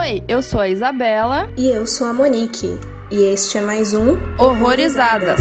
Oi, eu sou a Isabela. E eu sou a Monique. E este é mais um Horrorizadas.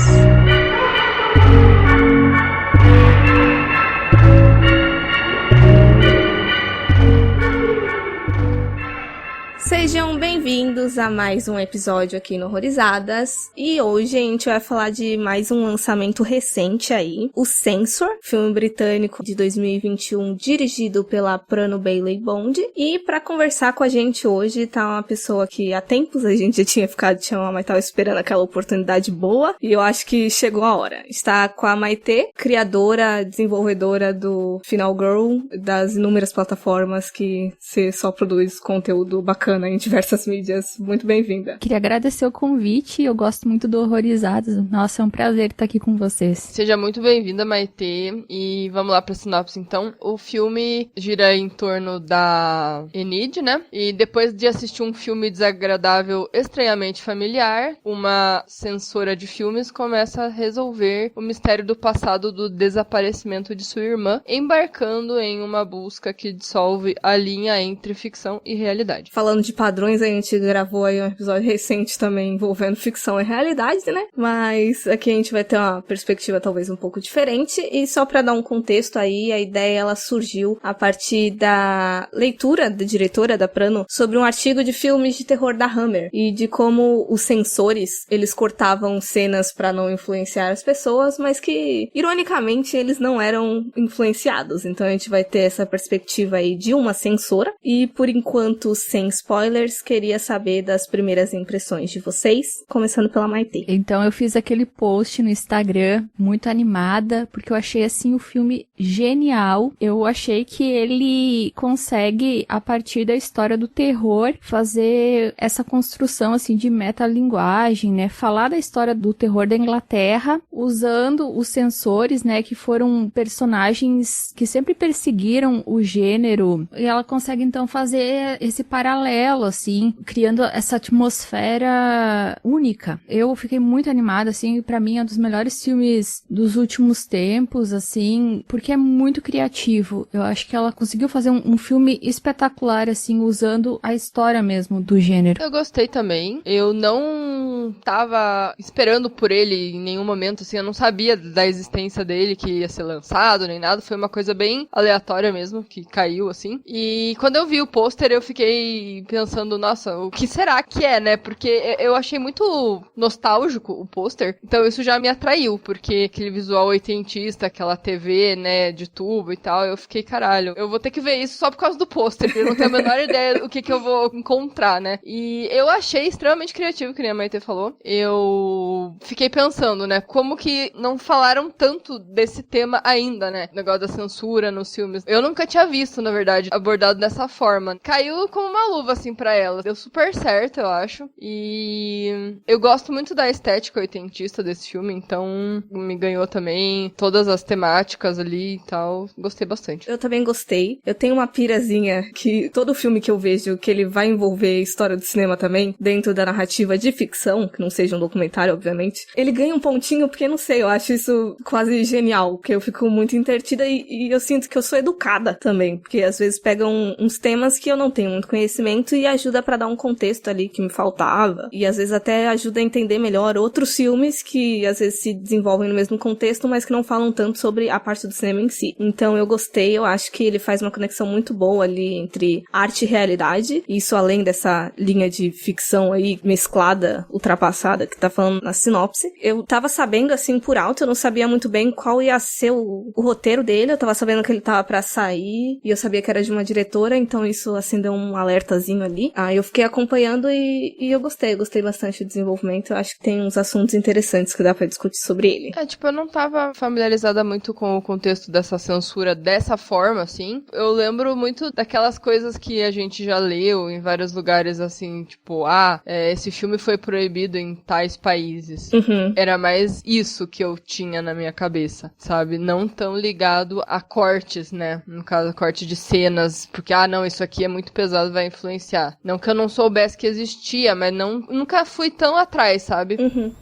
Sejam bem-vindos a mais um episódio aqui no Horrorizadas. E hoje a gente vai falar de mais um lançamento recente aí, o Censor, filme britânico de 2021, dirigido pela Prano Bailey Bond. E pra conversar com a gente hoje tá uma pessoa que há tempos a gente já tinha ficado de chamar, mas tava esperando aquela oportunidade boa. E eu acho que chegou a hora. Está com a Maitê, criadora, desenvolvedora do Final Girl, das inúmeras plataformas que você só produz conteúdo bacana em diversas mídias. Muito bem-vinda. Queria agradecer o convite, eu gosto muito do Horrorizados. Nossa, é um prazer estar aqui com vocês. Seja muito bem-vinda, Maitê, e vamos lá pra sinopse, então. O filme gira em torno da Enid, né? E depois de assistir um filme desagradável, estranhamente familiar, uma censora de filmes começa a resolver o mistério do passado do desaparecimento de sua irmã, embarcando em uma busca que dissolve a linha entre ficção e realidade. Falando de padrões, a gente gravou aí um episódio recente também envolvendo ficção e realidade, né? Mas aqui a gente vai ter uma perspectiva talvez um pouco diferente. E só pra dar um contexto aí, a ideia ela surgiu a partir da leitura da diretora da Prano sobre um artigo de filmes de terror da Hammer e de como os censores, eles cortavam cenas pra não influenciar as pessoas, mas que, ironicamente, eles não eram influenciados. Então a gente vai ter essa perspectiva aí de uma censora. E por enquanto, sem spoilers, queria saber das primeiras impressões de vocês, começando pela Maitê. Então eu fiz aquele post no Instagram, muito animada, porque eu achei assim o filme genial. Eu achei que ele consegue, a partir da história do terror, fazer essa construção assim de metalinguagem, né? Falar da história do terror da Inglaterra, usando os censores, né? Que foram personagens que sempre perseguiram o gênero. E ela consegue então fazer esse paralelo, assim, criando essa atmosfera única. Eu fiquei muito animada, assim, pra mim é um dos melhores filmes dos últimos tempos, assim, porque é muito criativo. Eu acho que ela conseguiu fazer um filme espetacular, assim, usando a história mesmo do gênero. Eu gostei também. Eu não tava esperando por ele em nenhum momento, assim, eu não sabia da existência dele, que ia ser lançado, nem nada. Foi uma coisa bem aleatória mesmo, que caiu, assim. E quando eu vi o pôster, eu fiquei pensando, nossa, o que será que é, né? Porque eu achei muito nostálgico o pôster, então isso já me atraiu, porque aquele visual oitentista, aquela TV, né, de tubo e tal, eu fiquei, caralho, eu vou ter que ver isso só por causa do pôster, porque eu não tenho a menor ideia do que eu vou encontrar, né? E eu achei extremamente criativo, que nem a Maite falou. Eu fiquei pensando, né, como que não falaram tanto desse tema ainda, né? O negócio da censura nos filmes. Eu nunca tinha visto, na verdade, abordado dessa forma. Caiu como uma luva, assim, pra ela. Deu super certo, eu acho. E eu gosto muito da estética oitentista desse filme, então me ganhou também. Todas as temáticas ali e tal. Gostei bastante. Eu também gostei. Eu tenho uma pirazinha que todo filme que eu vejo que ele vai envolver história do cinema também, dentro da narrativa de ficção, que não seja um documentário, obviamente, ele ganha um pontinho porque, não sei, eu acho isso quase genial, porque eu fico muito entretida e eu sinto que eu sou educada também, porque às vezes pegam uns temas que eu não tenho muito conhecimento e ajuda pra dar um contexto ali que me faltava. E às vezes até ajuda a entender melhor outros filmes que às vezes se desenvolvem no mesmo contexto, mas que não falam tanto sobre a parte do cinema em si. Então eu gostei, eu acho que ele faz uma conexão muito boa ali entre arte e realidade. Isso além dessa linha de ficção aí mesclada, ultrapassada, que tá falando na sinopse. Eu tava sabendo assim por alto, eu não sabia muito bem qual ia ser o roteiro dele. Eu tava sabendo que ele tava pra sair e eu sabia que era de uma diretora, então isso acendeu um alertazinho ali. Aí eu fiquei acompanhando e eu gostei bastante do desenvolvimento. Eu acho que tem uns assuntos interessantes que dá pra discutir sobre ele. Tipo, eu não tava familiarizada muito com o contexto dessa censura dessa forma, assim. Eu lembro muito daquelas coisas que a gente já leu em vários lugares, assim, tipo, esse filme foi proibido em tais países. Uhum. Era mais isso que eu tinha na minha cabeça, sabe? Não tão ligado a cortes, né? No caso, corte de cenas, porque, não, isso aqui é muito pesado, vai influenciar. Não que eu não soubesse que existia, mas nunca fui tão atrás, sabe? Uhum.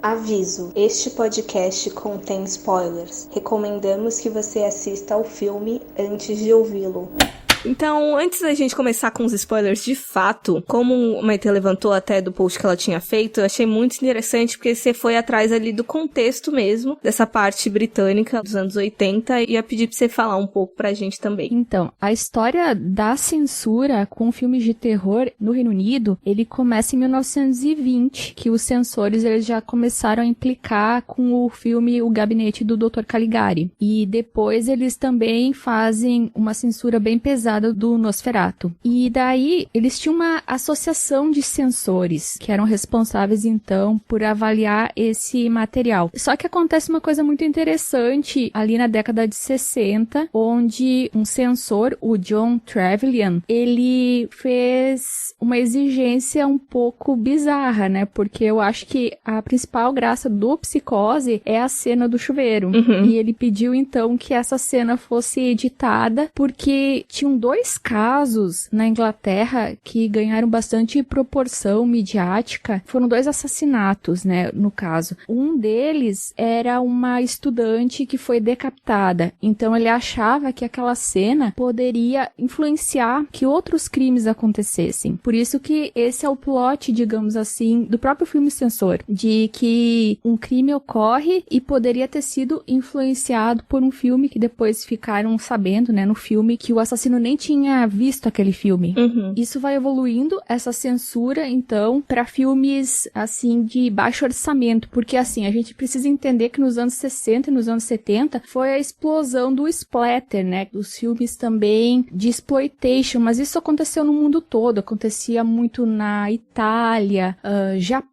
Aviso: este podcast contém spoilers. Recomendamos que você assista ao filme antes de ouvi-lo. Então, antes da gente começar com os spoilers de fato, como a Maite levantou até do post que ela tinha feito, eu achei muito interessante porque você foi atrás ali do contexto mesmo, dessa parte britânica dos anos 80, e ia pedir pra você falar um pouco pra gente também. Então, a história da censura com filmes de terror no Reino Unido, ele começa em 1920, que os censores eles já começaram a implicar com o filme O Gabinete do Dr. Caligari. E depois eles também fazem uma censura bem pesada do Nosferatu. E daí, eles tinham uma associação de censores, que eram responsáveis, então, por avaliar esse material. Só que acontece uma coisa muito interessante ali na década de 60, onde um censor, o John Trevelyan, ele fez uma exigência um pouco bizarra, né? Porque eu acho que a principal graça do Psicose é a cena do chuveiro. E ele pediu, então, que essa cena fosse editada, porque tinham 2 casos na Inglaterra que ganharam bastante proporção midiática. Foram 2 assassinatos, né, no caso. Um deles era uma estudante que foi decapitada. Então, ele achava que aquela cena poderia influenciar que outros crimes acontecessem. Por isso que esse é o plot, digamos assim, do próprio filme Censor, de que um crime ocorre e poderia ter sido influenciado por um filme que depois ficaram sabendo, né, no filme, que o assassino nem tinha visto aquele filme. Isso vai evoluindo, essa censura, então, para filmes, assim, de baixo orçamento, porque, assim, a gente precisa entender que nos anos 60 e nos anos 70 foi a explosão do splatter, né, dos filmes também de exploitation, mas isso aconteceu no mundo todo, acontecia muito na Itália, Japão,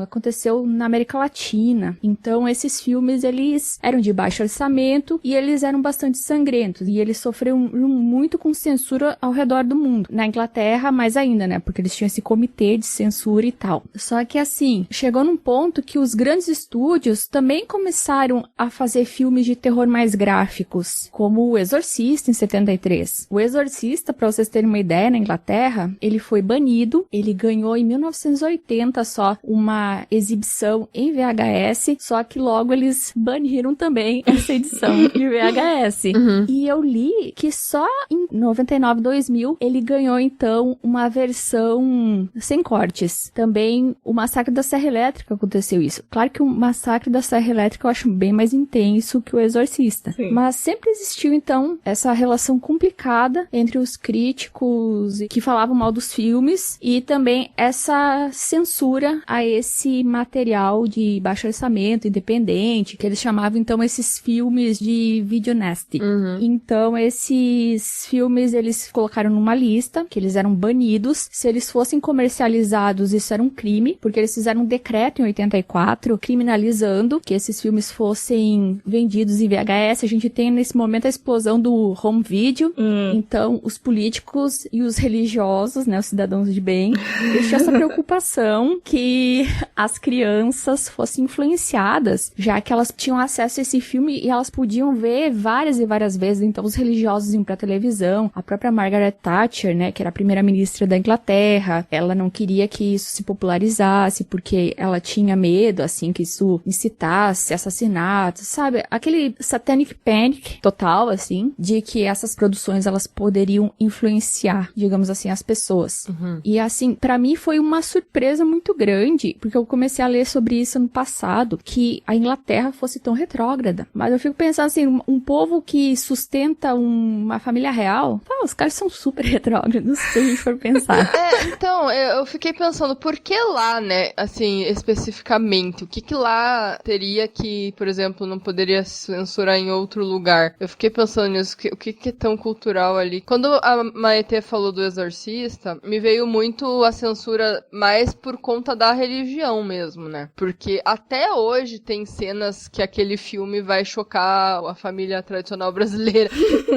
aconteceu na América Latina. Então, esses filmes, eles eram de baixo orçamento e eles eram bastante sangrentos. E eles sofreram muito com censura ao redor do mundo. Na Inglaterra, mais ainda, né? Porque eles tinham esse comitê de censura e tal. Só que, assim, chegou num ponto que os grandes estúdios também começaram a fazer filmes de terror mais gráficos, como O Exorcista, em 73. O Exorcista, pra vocês terem uma ideia, na Inglaterra, ele foi banido. Ele ganhou, em 1980, só uma exibição em VHS, só que logo eles baniram também essa edição de VHS. E eu li que só em 99, 2000, ele ganhou, então, uma versão sem cortes. Também o Massacre da Serra Elétrica aconteceu isso. Claro que o Massacre da Serra Elétrica eu acho bem mais intenso que o Exorcista. Sim. Mas sempre existiu, então, essa relação complicada entre os críticos que falavam mal dos filmes e também essa censura a esse material de baixo orçamento, independente, que eles chamavam, então, esses filmes de video nasty. Então, esses filmes, eles colocaram numa lista, que eles eram banidos. Se eles fossem comercializados, isso era um crime, porque eles fizeram um decreto em 84, criminalizando que esses filmes fossem vendidos em VHS. A gente tem, nesse momento, a explosão do home video. Então, os políticos e os religiosos, né, os cidadãos de bem, eles tinham essa preocupação que as crianças fossem influenciadas, já que elas tinham acesso a esse filme e elas podiam ver várias e várias vezes. Então, os religiosos iam pra televisão. A própria Margaret Thatcher, né, que era a primeira-ministra da Inglaterra, ela não queria que isso se popularizasse, porque ela tinha medo, assim, que isso incitasse assassinatos, sabe? Aquele satanic panic total, assim, de que essas produções, elas poderiam influenciar, digamos assim, as pessoas. E, assim, pra mim foi uma surpresa muito grande, porque eu comecei a ler sobre isso no passado, que a Inglaterra fosse tão retrógrada. Mas eu fico pensando assim, um povo que sustenta uma família real, os caras são super retrógrados, se a gente for pensar. Então, eu fiquei pensando, por que lá, né, assim, especificamente? O que lá teria que, por exemplo, não poderia censurar em outro lugar? Eu fiquei pensando nisso, o que é tão cultural ali? Quando a Maite falou do Exorcista, me veio muito a censura mais por conta da religião mesmo, né? Porque até hoje tem cenas que aquele filme vai chocar a família tradicional brasileira.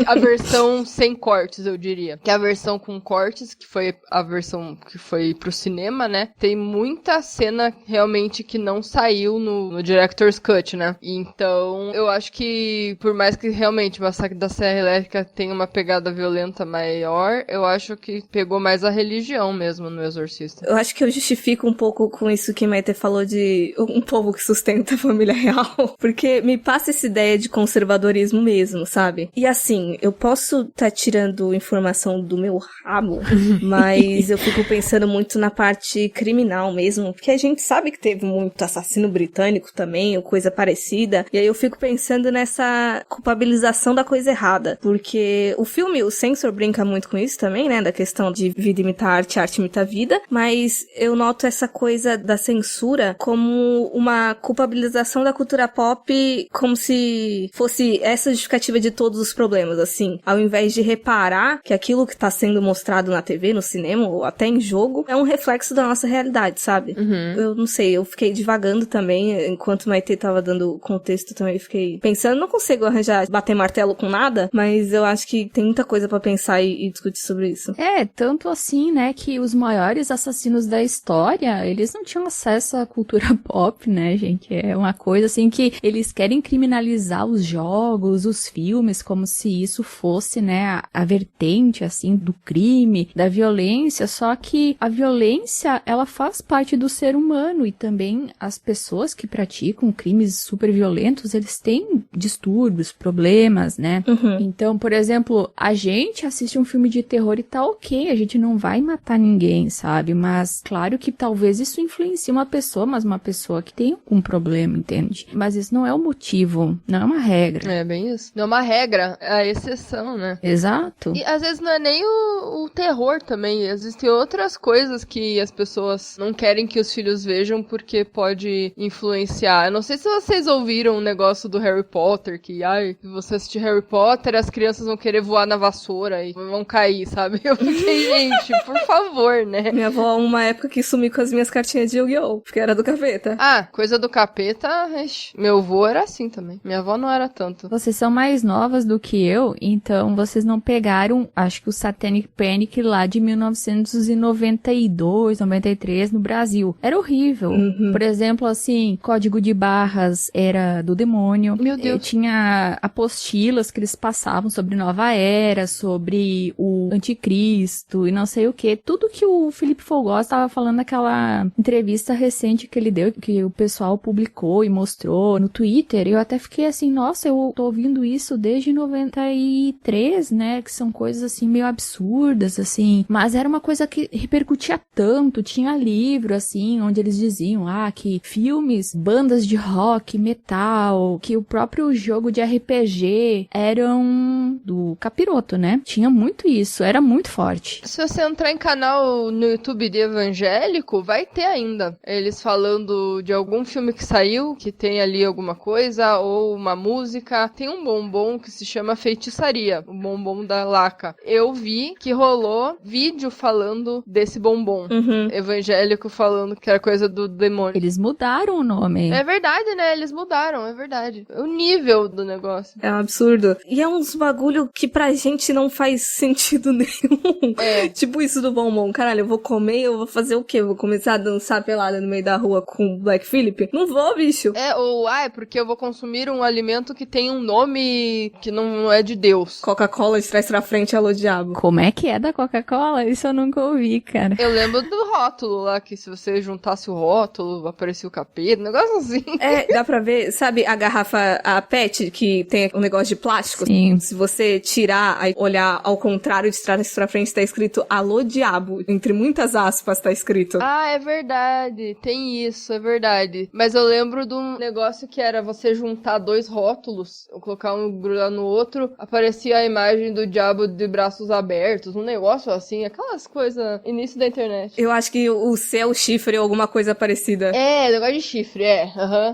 A versão sem cortes, eu diria. Que a versão com cortes, que foi a versão que foi pro cinema, né? Tem muita cena realmente que não saiu no Director's Cut, né? Então, eu acho que, por mais que realmente o Massacre da Serra Elétrica tenha uma pegada violenta maior, eu acho que pegou mais a religião mesmo no Exorcista. Eu acho que eu justifico um pouco pouco com isso que Maite falou de um povo que sustenta a família real, porque me passa essa ideia de conservadorismo mesmo, sabe? E assim, eu posso tá tirando informação do meu rabo, mas eu fico pensando muito na parte criminal mesmo, porque a gente sabe que teve muito assassino britânico também, ou coisa parecida, e aí eu fico pensando nessa culpabilização da coisa errada, porque o filme, o Censor brinca muito com isso também, né, da questão de vida imita arte imita vida, mas eu noto essa coisa da censura como uma culpabilização da cultura pop, como se fosse essa justificativa de todos os problemas, assim, ao invés de reparar que aquilo que tá sendo mostrado na TV, no cinema, ou até em jogo, é um reflexo da nossa realidade, sabe? Eu não sei, eu fiquei divagando também, enquanto Maite tava dando contexto também, fiquei pensando, não consigo arranjar, bater martelo com nada, mas eu acho que tem muita coisa pra pensar e discutir sobre isso. É, tanto assim, né, que os maiores assassinos da história, eles não tinham acesso à cultura pop, né, gente? É uma coisa assim que eles querem criminalizar os jogos, os filmes, como se isso fosse, né, a vertente, assim, do crime, da violência, só que a violência, ela faz parte do ser humano e também as pessoas que praticam crimes super violentos, eles têm distúrbios, problemas, né? Então, por exemplo, a gente assiste um filme de terror e tá ok, a gente não vai matar ninguém, sabe? Mas, claro que talvez isso influencie uma pessoa, mas uma pessoa que tem algum problema, entende? Mas isso não é o motivo, não é uma regra. É bem isso. Não é uma regra, é a exceção, né? Exato. E às vezes não é nem o terror também, existem outras coisas que as pessoas não querem que os filhos vejam porque pode influenciar. Eu não sei se vocês ouviram o negócio do Harry Potter, que, ai, se você assistir Harry Potter, as crianças vão querer voar na vassoura e vão cair, sabe? Eu fiquei, gente, por favor, né? Minha avó, uma época que sumiu com as minhas cartinhas de Yu-Gi-Oh! Porque era do capeta. Ah, coisa do capeta, ixi, meu avô era assim também. Minha avó não era tanto. Vocês são mais novas do que eu, então vocês não pegaram, acho que o Satanic Panic lá de 1992, 93 no Brasil. Era horrível. Por exemplo, assim, código de barras era do demônio. Meu Deus. Tinha apostilas que eles passavam sobre Nova Era, sobre o Anticristo e não sei o que. Tudo que o Felipe Folgoss estava falando naquela entrevista recente que ele deu, que o pessoal publicou e mostrou no Twitter. Eu até fiquei assim, nossa, eu tô ouvindo isso desde 93, né? Que são coisas assim meio absurdas, assim. Mas era uma coisa que repercutia tanto. Tinha livro, assim, onde eles diziam, que filmes, bandas de rock, metal, que o próprio jogo de RPG eram do capiroto, né? Tinha muito isso, era muito forte. Se você entrar em canal no YouTube de evangélico, vai ter ainda. Eles falando de algum filme que saiu, que tem ali alguma coisa, ou uma música. Tem um bombom que se chama Feitiçaria, o bombom da Laca. Eu vi que rolou vídeo falando desse bombom. Evangélico falando que era coisa do demônio. Eles mudaram o nome. É verdade, né? Eles mudaram, é verdade. O nível do negócio. É um absurdo. E é uns bagulho que pra gente não faz sentido nenhum. É. Tipo isso do bombom. Caralho, eu vou comer, eu vou fazer o quê? Eu vou começar a dançar pelada no meio da rua com o Black Phillip? Não vou, bicho. É porque eu vou consumir um alimento que tem um nome que não é de Deus. Coca-Cola de trás pra frente, alô diabo. Como é que é da Coca-Cola? Isso eu nunca ouvi, cara. Eu lembro do rótulo lá, que se você juntasse o rótulo, aparecia o capeta, um negócio assim. É, dá pra ver, sabe a garrafa, a PET, que tem um negócio de plástico? Sim. Se você tirar, aí olhar ao contrário, de trás pra frente, tá escrito alô diabo. Entre muitas aspas, tá escrito. Ah, é verdade. Tem isso, é verdade. Mas eu lembro de um negócio que era você juntar dois rótulos, colocar um grudar no outro, aparecia a imagem do diabo de braços abertos, um negócio assim, aquelas coisas, início da internet. Eu acho que o C é o chifre ou alguma coisa parecida. É, negócio de chifre,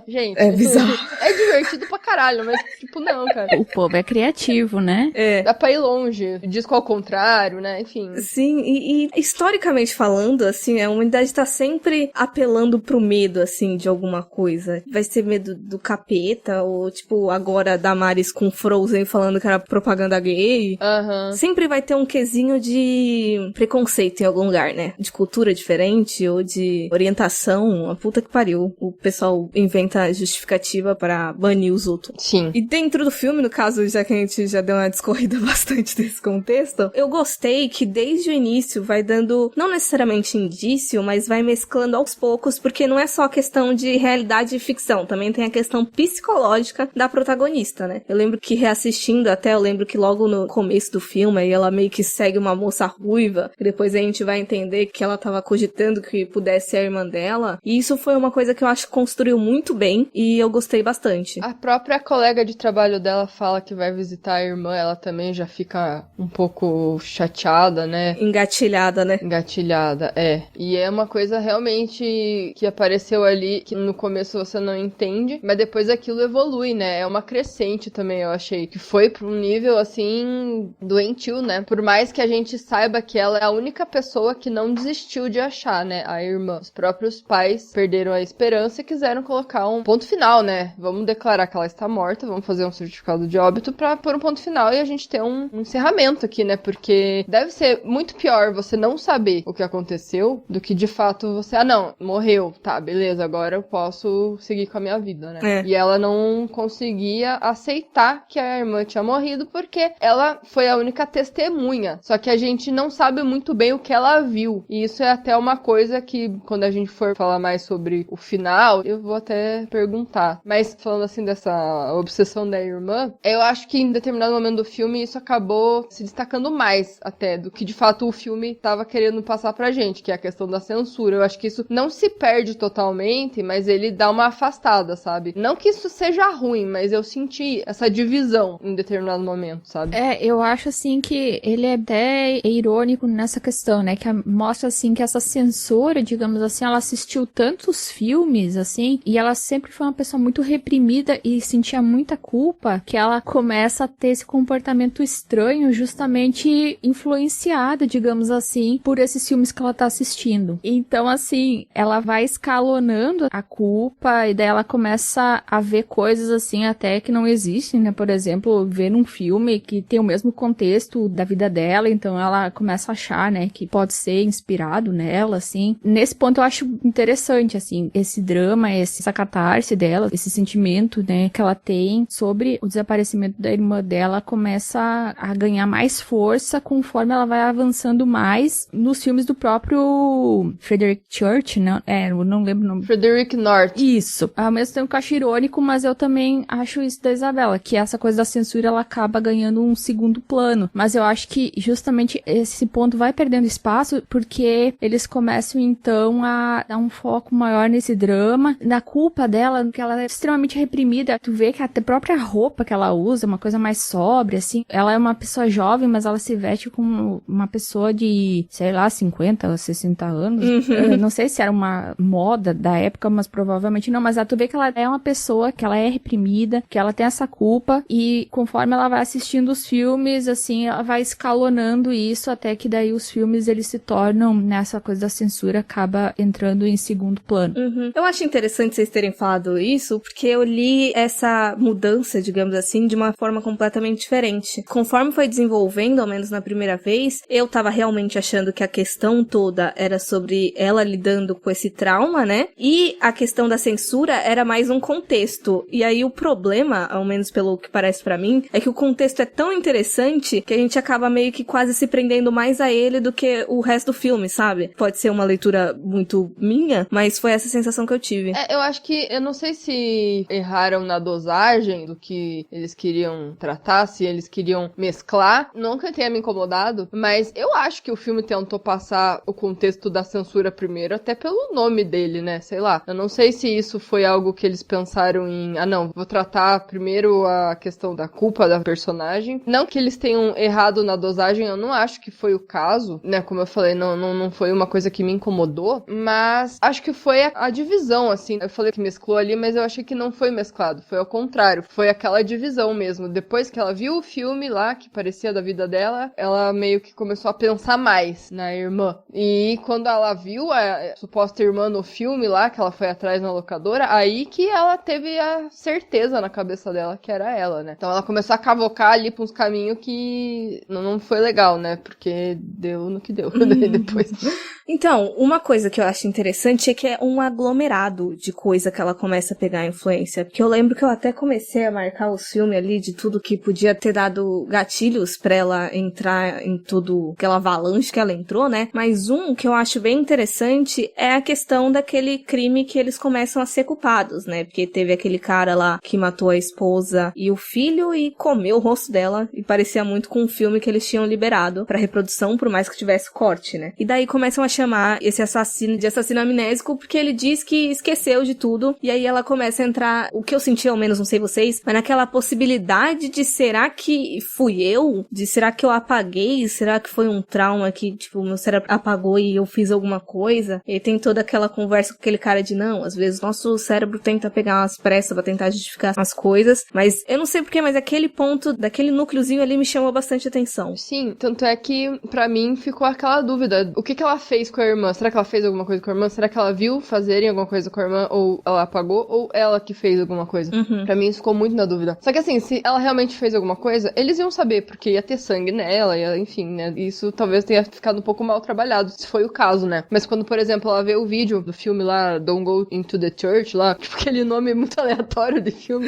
Gente. É bizarro. É divertido pra caralho, mas tipo, não, cara. O povo é criativo, né? É. Dá pra ir longe. Disco ao contrário, né? Enfim. Sim, e historicamente falando, assim, a humanidade tá sempre apelando pro medo, assim, de alguma coisa. Vai ser medo do capeta, ou tipo, agora Damares com Frozen falando que era propaganda gay. Aham. Sempre vai ter um quesinho de de preconceito em algum lugar, né? De cultura diferente ou de orientação. A puta que pariu. O pessoal inventa justificativa para banir os outros. Sim. E dentro do filme, no caso, já que a gente já deu uma discorrida bastante desse contexto, eu gostei que desde o início vai dando, não necessariamente indício, mas vai mesclando aos poucos, porque não é só questão de realidade e ficção, também tem a questão psicológica da protagonista, né? Eu lembro que reassistindo até, eu lembro que logo no começo do filme, aí ela meio que segue uma moça ruiva, e depois a gente vai entender que ela tava cogitando que pudesse ser a irmã dela, e isso foi uma coisa que eu acho que construiu muito bem, e eu gostei bastante. A própria colega de trabalho dela fala que vai visitar a irmã, ela também já fica um pouco chateada, né? Engatilhada, né? Engatilhada, é. E é uma coisa realmente que apareceu ali, que no começo você não entende, mas depois aquilo evolui, né? É uma crescente também, eu achei. Que foi pra um nível, assim, doentio, né? Por mais que a gente saiba que ela é a única pessoa que não desistiu de achar, né? A irmã. Os próprios pais perderam a esperança e quiseram colocar um ponto final, né? Vamos declarar que ela está morta, vamos fazer um certificado de óbito pra pôr um ponto final e a gente ter um encerramento aqui, né? Porque deve ser muito pior você não saber o que aconteceu do que de fato você, não, morreu, tá, beleza, agora eu posso seguir com a minha vida, né? É. E ela não conseguia aceitar que a irmã tinha morrido porque ela foi a única testemunha. Só que a gente não sabe muito bem o que ela viu. E isso é até uma coisa que, quando a gente for falar mais sobre o final, eu vou até perguntar. Mas falando assim dessa obsessão da irmã, eu acho que em determinado momento do filme isso acabou se destacando mais até do que de fato o filme tava querendo passar pra gente, que é a questão da censura. Eu acho que isso não se perde totalmente, mas ele dá uma afastada, sabe? Não que isso seja ruim, mas eu senti essa divisão em determinado momento, sabe? Eu acho assim que ele é até irônico nessa questão, né? Que mostra assim que essa censora, digamos assim, ela assistiu tantos filmes, assim, e ela sempre foi uma pessoa muito reprimida e sentia muita culpa, que ela começa a ter esse comportamento estranho, justamente influenciada, digamos assim, por esses filmes que ela tá assistindo. Então, assim, ela vai escalonando a culpa e daí ela começa a ver coisas assim até que não existem, né? Por exemplo, ver um filme que tem o mesmo contexto da vida dela, então ela começa a achar, né, que pode ser inspirado nela, assim. Nesse ponto eu acho interessante, assim, esse drama, essa catarse dela, esse sentimento, né, que ela tem sobre o desaparecimento da irmã dela começa a ganhar mais força conforme ela vai avançando mais nos filmes do próprio Frederick Church, né? Eu não lembro o nome. Frederick North. Isso. Ao mesmo tempo que eu acho irônico, mas eu também acho isso da Isabela, que essa coisa da censura, ela acaba ganhando um segundo plano. Mas eu acho que justamente esse ponto vai perdendo espaço porque eles começam, então, a dar um foco maior nesse drama, na culpa dela, que ela é extremamente reprimida. Tu vê que a própria roupa que ela usa é uma coisa mais sóbria, assim. Ela é uma pessoa jovem, mas ela se veste como uma pessoa de, sei lá, 50 ou 60 anos. Eu não sei se era uma moda da época, mas provavelmente não. Mas tu vê que ela é uma pessoa que ela é reprimida, que ela tem essa culpa e conforme ela vai assistindo os filmes, assim, ela vai escalonando isso até que daí os filmes, eles se tornam, nessa coisa da censura, acaba entrando em segundo plano. Eu acho interessante vocês terem falado isso, porque eu li essa mudança, digamos assim, de uma forma completamente diferente. Conforme foi desenvolvendo, ao menos na primeira vez, eu tava realmente achando que a questão toda era sobre ela lidando com esse trauma, né? E a questão da censura era mais um contexto. E aí o problema, ao menos pelo que parece pra mim, é que o contexto é tão interessante que a gente acaba meio que quase se prendendo mais a ele do que o resto do filme, sabe? Pode ser uma leitura muito minha, mas foi essa sensação que eu tive. Eu acho que, eu não sei se erraram na dosagem do que eles queriam tratar, se eles queriam mesclar. Nunca tenha me incomodado, mas eu acho que o filme tentou passar o contexto da censura primeiro, até pelo nome dele, né? Sei lá. Eu não sei se isso foi algo que eles pensaram em, não, vou tratar primeiro a questão da culpa da personagem. Não que eles tenham errado na dosagem, eu não acho que foi o caso, né? Como eu falei, não foi uma coisa que me incomodou, mas acho que foi a divisão, assim. Eu falei que mesclou ali, mas eu achei que não foi mesclado, foi ao contrário. Foi aquela divisão mesmo. Depois que ela viu o filme lá, que parecia da vida dela, ela meio que começou a pensar mais na irmã. E quando ela viu a suposta irmã no filme lá, que ela foi atrás na locadora, aí que ela teve a certeza na cabeça dela que era ela, né? Então ela começou a cavocar ali pra uns caminhos que não foi legal, né? né? Porque deu no que deu daí depois. Então, uma coisa que eu acho interessante é que é um aglomerado de coisa que ela começa a pegar influência. Porque eu lembro que eu até comecei a marcar os filmes ali de tudo que podia ter dado gatilhos pra ela entrar em tudo, aquela avalanche que ela entrou, né? Mas um que eu acho bem interessante é a questão daquele crime que eles começam a ser culpados, né? Porque teve aquele cara lá que matou a esposa e o filho e comeu o rosto dela. E parecia muito com um filme que eles tinham liberado pra reprodução, por mais que tivesse corte, né? E daí começam a chamar esse assassino de assassino amnésico porque ele diz que esqueceu de tudo. E aí ela começa a entrar, o que eu senti ao menos, não sei vocês, mas naquela possibilidade de será que fui eu? De será que eu apaguei? Será que foi um trauma que, tipo, meu cérebro apagou e eu fiz alguma coisa? E tem toda aquela conversa com aquele cara de não, às vezes nosso cérebro tenta pegar umas pressas pra tentar justificar as coisas, mas eu não sei porquê, mas aquele ponto, daquele núcleozinho ali me chamou bastante atenção. Sim, tanto é que pra mim ficou aquela dúvida, o que ela fez com a irmã? Será que ela fez alguma coisa com a irmã? Será que ela viu fazerem alguma coisa com a irmã ou ela apagou? Ou ela que fez alguma coisa? Pra mim isso ficou muito na dúvida. Só que assim, se ela realmente fez alguma coisa, eles iam saber, porque ia ter sangue nela, enfim, né? Isso talvez tenha ficado um pouco mal trabalhado, se foi o caso, né? Mas quando, por exemplo, ela vê o vídeo do filme lá, Don't Go Into the Church, lá, tipo aquele nome muito aleatório de filme,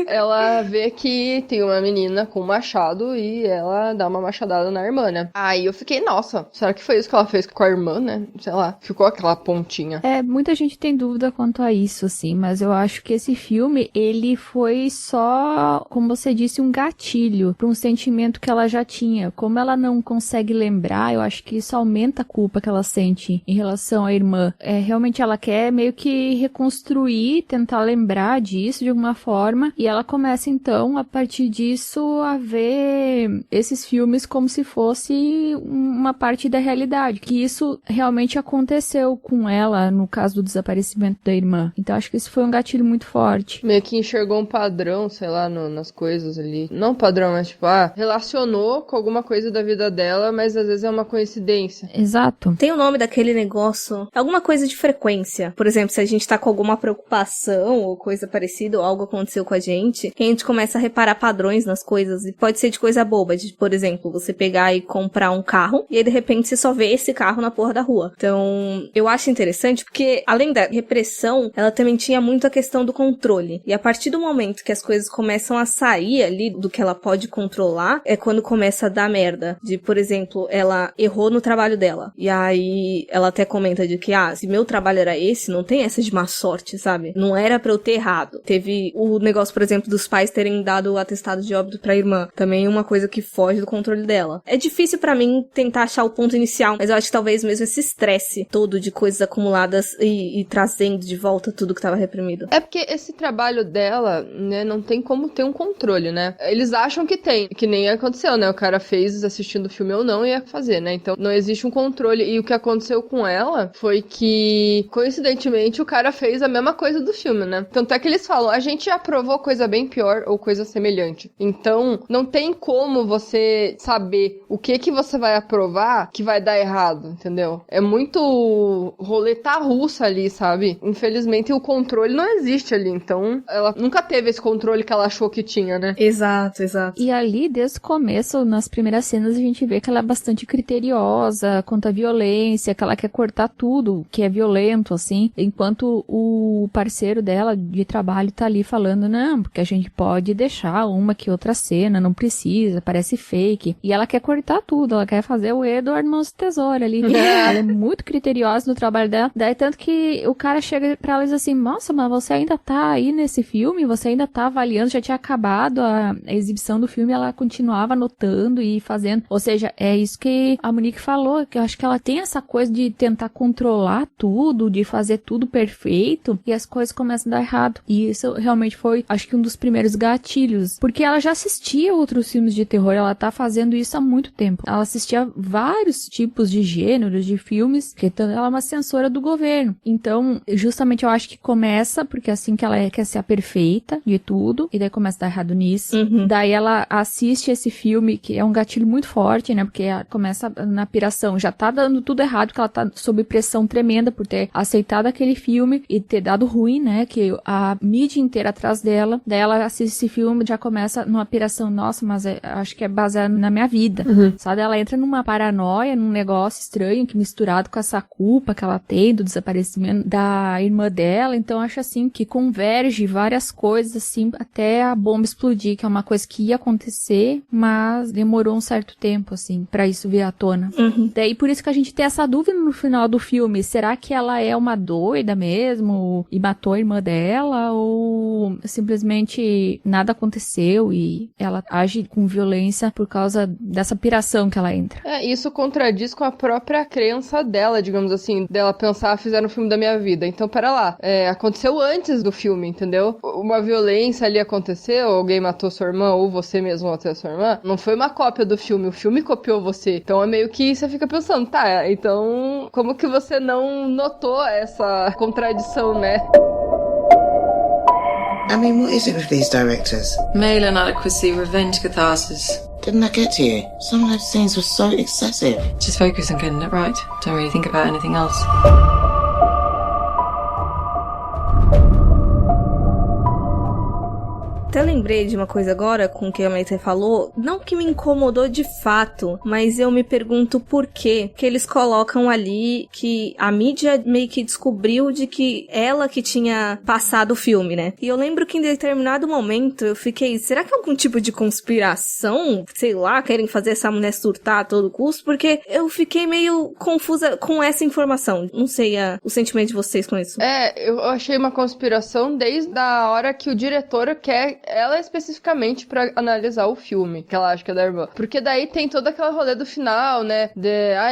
ela vê que tem uma menina com um machado e ela dá uma machadada na irmã, né? Aí eu fiquei, nossa, será que foi isso que ela fez com a irmã, né? Sei lá, ficou aquela pontinha. Muita gente tem dúvida quanto a isso, assim, mas eu acho que esse filme, ele foi só, como você disse, um gatilho para um sentimento que ela já tinha. Como ela não consegue lembrar, eu acho que isso aumenta a culpa que ela sente em relação à irmã. Realmente ela quer meio que reconstruir, tentar lembrar disso de alguma forma, e ela começa então, a partir disso, a ver esses filmes como se fosse uma parte da realidade, que isso realmente aconteceu com ela no caso do desaparecimento da irmã. Então acho que isso foi um gatilho muito forte. Meio que enxergou um padrão, sei lá, nas coisas ali. Não padrão, mas tipo, relacionou com alguma coisa da vida dela, mas às vezes é uma coincidência. Exato. Tem o nome daquele negócio, alguma coisa de frequência. Por exemplo, se a gente tá com alguma preocupação ou coisa parecida, ou algo aconteceu com a gente começa a reparar padrões nas coisas, e pode ser de coisa boba, de, por exemplo, você pegar e comprar um carro, e aí de repente você só vê esse carro na porra da rua. Então, eu acho interessante, porque além da repressão, ela também tinha muito a questão do controle. E a partir do momento que as coisas começam a sair ali do que ela pode controlar, é quando começa a dar merda. De, por exemplo, ela errou no trabalho dela. E aí, ela até comenta de que, se meu trabalho era esse, não tem essa de má sorte, sabe? Não era pra eu ter errado. Teve o negócio, por exemplo, dos pais terem dado o atestado de óbito pra irmã. Também uma coisa que foge do controle dela. É difícil pra mim tentar achar o ponto inicial, mas eu acho que talvez mesmo esse estresse todo de coisas acumuladas e trazendo de volta tudo que tava reprimido. É porque esse trabalho dela, né, não tem como ter um controle, né? Eles acham que tem, que nem aconteceu, né? O cara fez assistindo o filme ou não e ia fazer, né? Então não existe um controle. E o que aconteceu com ela foi que, coincidentemente, o cara fez a mesma coisa do filme, né? Tanto é que eles falam, a gente já provou coisa bem pior ou coisa semelhante. Então, não tem como você saber o que você vai aprovar que vai dar errado, entendeu? É muito roleta russa ali, sabe? Infelizmente, o controle não existe ali. Então, ela nunca teve esse controle que ela achou que tinha, né? Exato, exato. E ali, desde o começo, nas primeiras cenas, a gente vê que ela é bastante criteriosa quanto à violência, que ela quer cortar tudo que é violento, assim, enquanto o parceiro dela de trabalho tá ali falando, não, porque a gente pode deixar uma que outra cena, não precisa, parece fake. E ela quer cortar tudo, ela quer fazer o Edward Mãos de Tesoura ali. Ela é muito criteriosa no trabalho dela. Daí tanto que o cara chega pra ela e diz assim, nossa, mas você ainda tá aí nesse filme? Você ainda tá avaliando? Já tinha acabado a exibição do filme, ela continuava anotando e fazendo. Ou seja, é isso que a Monique falou, que eu acho que ela tem essa coisa de tentar controlar tudo, de fazer tudo perfeito, e as coisas começam a dar errado. E isso realmente foi, acho que um dos primeiros gatilhos, porque ela já assistia outros filmes de terror, ela tá fazendo isso há muito tempo. Ela assistia vários tipos de gêneros, de filmes, que ela é uma censora do governo. Então, justamente eu acho que começa, porque assim que ela quer ser a perfeita de tudo, e daí começa a dar errado nisso. Daí ela assiste esse filme, que é um gatilho muito forte, né, porque ela começa na piração, já tá dando tudo errado, que ela tá sob pressão tremenda por ter aceitado aquele filme e ter dado ruim, né, que a mídia inteira atrás dela, daí ela assiste esse filme, já começa numa piração, nossa, mas acho que é baseado na minha vida. Sabe? Ela entra numa paranoia, num negócio estranho, que misturado com essa culpa que ela tem do desaparecimento da irmã dela. Então, acho assim, que converge várias coisas, assim, até a bomba explodir, que é uma coisa que ia acontecer, mas demorou um certo tempo, assim, pra isso vir à tona. Daí, por isso que a gente tem essa dúvida no final do filme. Será que ela é uma doida mesmo e matou a irmã dela? Ou simplesmente nada aconteceu e ela age com violência por causa dessa piração que ela entra? Isso contradiz com a própria crença dela, digamos assim, dela pensar, fizeram um filme da minha vida. Então, pera lá, aconteceu antes do filme, entendeu? Uma violência ali aconteceu, alguém matou sua irmã, ou você mesmo matou sua irmã, não foi uma cópia do filme, o filme copiou você. Então é meio que você fica pensando, tá, então como que você não notou essa contradição, né? I mean, what is it with these directors? Male inadequacy, revenge catharsis. Didn't that get to you? Some of those scenes were so excessive. Just focus on getting it right. Don't really think about anything else. Até lembrei de uma coisa agora com o que a Maite falou, não que me incomodou de fato, mas eu me pergunto por quê que eles colocam ali que a mídia meio que descobriu de que ela que tinha passado o filme, né? E eu lembro que em determinado momento eu fiquei, será que é algum tipo de conspiração? Sei lá, querem fazer essa mulher surtar a todo custo? Porque eu fiquei meio confusa com essa informação. Não sei o sentimento de vocês com isso. Eu achei uma conspiração desde a hora que o diretor quer ela especificamente pra analisar o filme, que ela acha que é da irmã. Porque daí tem todo aquele rolê do final, né?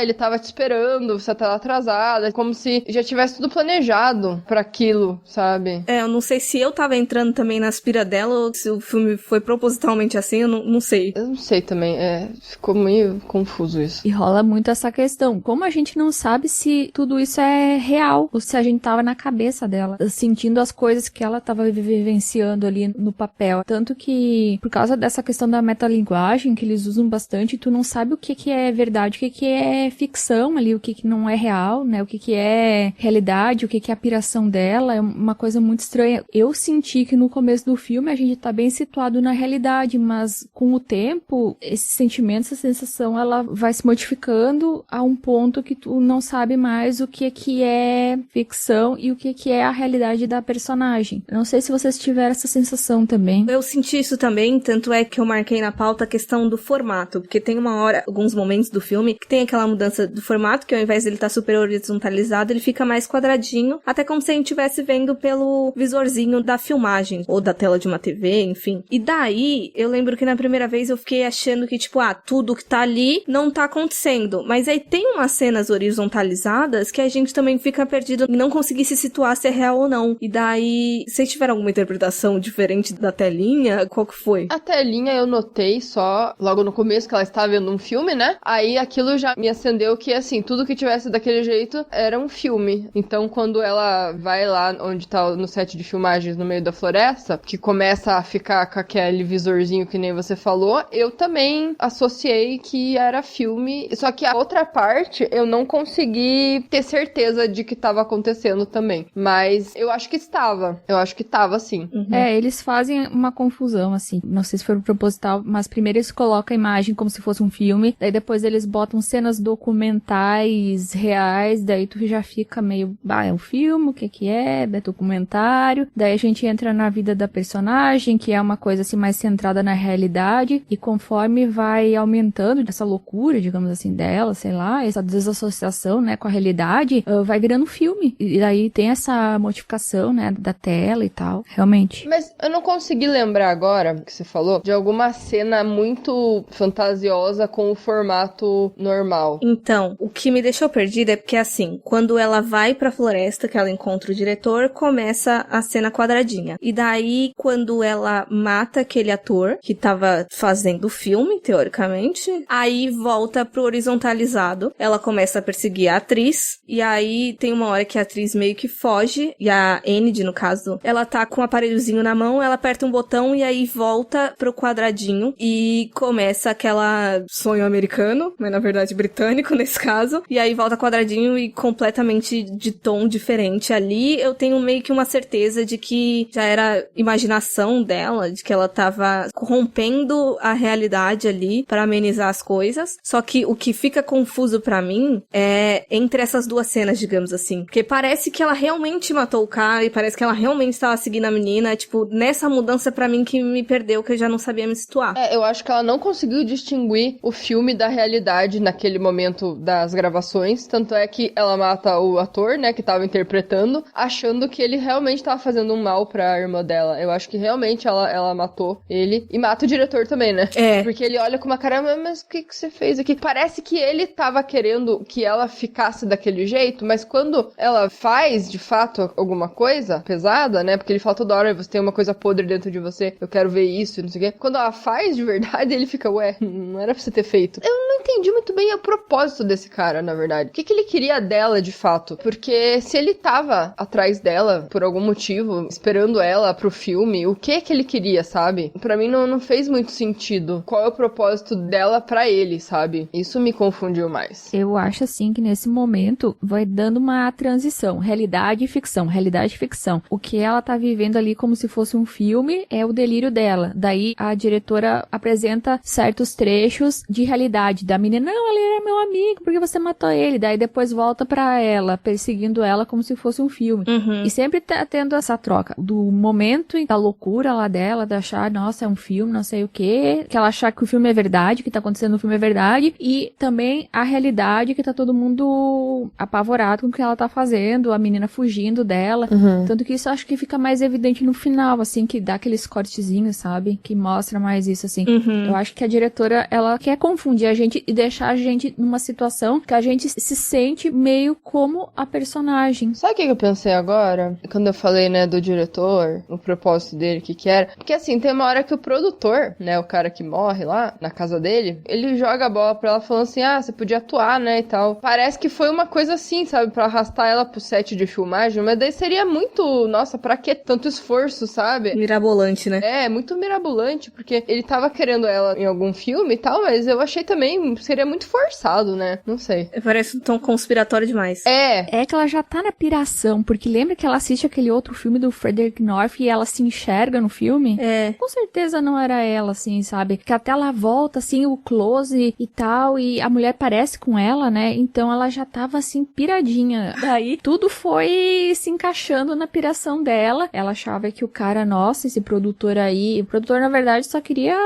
Ele tava te esperando, você tá atrasada, como se já tivesse tudo planejado pra aquilo, sabe? Eu não sei se eu tava entrando também na aspira dela ou se o filme foi propositalmente assim, eu não sei. Eu não sei também, ficou meio confuso isso. E rola muito essa questão, como a gente não sabe se tudo isso é real, ou se a gente tava na cabeça dela, sentindo as coisas que ela tava vivenciando ali no papel. Tanto que, por causa dessa questão da metalinguagem, que eles usam bastante, tu não sabe o que é verdade, o que é ficção ali, o que não é real, né? O que é realidade, o que é a piração dela, é uma coisa muito estranha. Eu senti que no começo do filme a gente tá bem situado na realidade, mas com o tempo, esse sentimento, essa sensação, ela vai se modificando a um ponto que tu não sabe mais o que é ficção e o que é a realidade da personagem. Eu não sei se vocês tiveram essa sensação também. Eu senti isso também, tanto é que eu marquei na pauta a questão do formato, porque tem uma hora, alguns momentos do filme, que tem aquela mudança do formato, que ao invés dele estar super horizontalizado, ele fica mais quadradinho, até como se a gente estivesse vendo pelo visorzinho da filmagem, ou da tela de uma TV, enfim. E daí, eu lembro que na primeira vez eu fiquei achando que, tipo, tudo que tá ali não tá acontecendo. Mas aí tem umas cenas horizontalizadas que a gente também fica perdido e não conseguir se situar se é real ou não. E daí, vocês tiveram alguma interpretação diferente da telinha? Qual que foi? A telinha eu notei só logo no começo que ela estava vendo um filme, né? Aí aquilo já me acendeu que, assim, tudo que tivesse daquele jeito era um filme. Então, quando ela vai lá onde tá no set de filmagens no meio da floresta, que começa a ficar com aquele visorzinho que nem você falou, eu também associei que era filme. Só que a outra parte eu não consegui ter certeza de que estava acontecendo também. Mas eu acho que estava. Eu acho que estava, sim. Eles fazem uma confusão, assim. Não sei se foi proposital, mas primeiro eles colocam a imagem como se fosse um filme, daí depois eles botam cenas documentais reais, daí tu já fica meio, é um filme, o que é documentário, daí a gente entra na vida da personagem, que é uma coisa assim mais centrada na realidade, e conforme vai aumentando essa loucura, digamos assim, dela, sei lá, essa desassociação, né, com a realidade, vai virando filme, e daí tem essa modificação, né, da tela e tal, realmente. Mas eu não consegui lembrar agora, que você falou, de alguma cena muito fantasiosa com o formato normal. Então, o que me deixou perdida é porque, assim, quando ela vai pra floresta, que ela encontra o diretor, começa a cena quadradinha. E daí, quando ela mata aquele ator que tava fazendo o filme, teoricamente, aí volta pro horizontalizado. Ela começa a perseguir a atriz, e aí tem uma hora que a atriz meio que foge, e a Enid, no caso, ela tá com o aparelhozinho na mão, ela aperta aperta um botão e aí volta pro quadradinho e começa aquela sonho americano, mas na verdade britânico nesse caso, e aí volta quadradinho e completamente de tom diferente. Ali eu tenho meio que uma certeza de que já era imaginação dela, de que ela tava corrompendo a realidade ali pra amenizar as coisas, só que o que fica confuso pra mim é entre essas duas cenas, digamos assim, porque parece que ela realmente matou o cara e parece que ela realmente estava seguindo a menina, tipo, nessa mudança pra mim que me perdeu, que eu já não sabia me situar. Eu acho que ela não conseguiu distinguir o filme da realidade naquele momento das gravações, tanto é que ela mata o ator, né, que tava interpretando, achando que ele realmente tava fazendo um mal pra irmã dela. Eu acho que realmente ela matou ele e mata o diretor também, né? Porque ele olha com uma cara, mas o que você fez aqui? Parece que ele tava querendo que ela ficasse daquele jeito, mas quando ela faz, de fato, alguma coisa pesada, né? Porque ele fala toda hora, você tem uma coisa podre dentro de você, eu quero ver isso, não sei o quê. Quando ela faz de verdade, ele fica, ué, não era pra você ter feito. Eu não entendi muito bem o propósito desse cara, na verdade. O que ele queria dela, de fato? Porque se ele tava atrás dela, por algum motivo, esperando ela pro filme, o que ele queria, sabe? Pra mim não fez muito sentido. Qual é o propósito dela pra ele, sabe? Isso me confundiu mais. Eu acho, assim, que nesse momento vai dando uma transição. Realidade e ficção. Realidade e ficção. O que ela tá vivendo ali como se fosse um filme é o delírio dela. Daí a diretora apresenta certos trechos de realidade da menina. Não, ele era meu amigo, porque você matou ele? Daí depois volta pra ela, perseguindo ela como se fosse um filme. E sempre tá tendo essa troca do momento da loucura lá dela, de achar, nossa, é um filme, não sei o quê, que ela achar que o filme é verdade, o que tá acontecendo no filme é verdade, e também a realidade que tá todo mundo apavorado com o que ela tá fazendo, a menina fugindo dela. Tanto que isso eu acho que fica mais evidente no final, assim, que dá aqueles cortezinhos, sabe? Que mostra mais isso, assim. Eu acho que a diretora, ela quer confundir a gente e deixar a gente numa situação que a gente se sente meio como a personagem. Sabe o que eu pensei agora? Quando eu falei, né, do diretor, o propósito dele, o que era? Porque, assim, tem uma hora que o produtor, né, o cara que morre lá, na casa dele, ele joga a bola pra ela falando assim, você podia atuar, né, e tal. Parece que foi uma coisa assim, sabe, pra arrastar ela pro set de filmagem, mas daí seria muito, nossa, pra que tanto esforço, sabe? Mirabolante, né? Muito mirabolante, porque ele tava querendo ela em algum filme e tal, mas eu achei também, seria muito forçado, né? Não sei. Parece um tom conspiratório demais. É que ela já tá na piração, porque lembra que ela assiste aquele outro filme do Frederick North e ela se enxerga no filme? Com certeza não era ela, assim, sabe? Que até ela volta, assim, o close e tal, e a mulher parece com ela, né? Então ela já tava, assim, piradinha. Daí tudo foi se encaixando na piração dela. Ela achava que o cara, nossa, esse produtor aí... O produtor, na verdade, só queria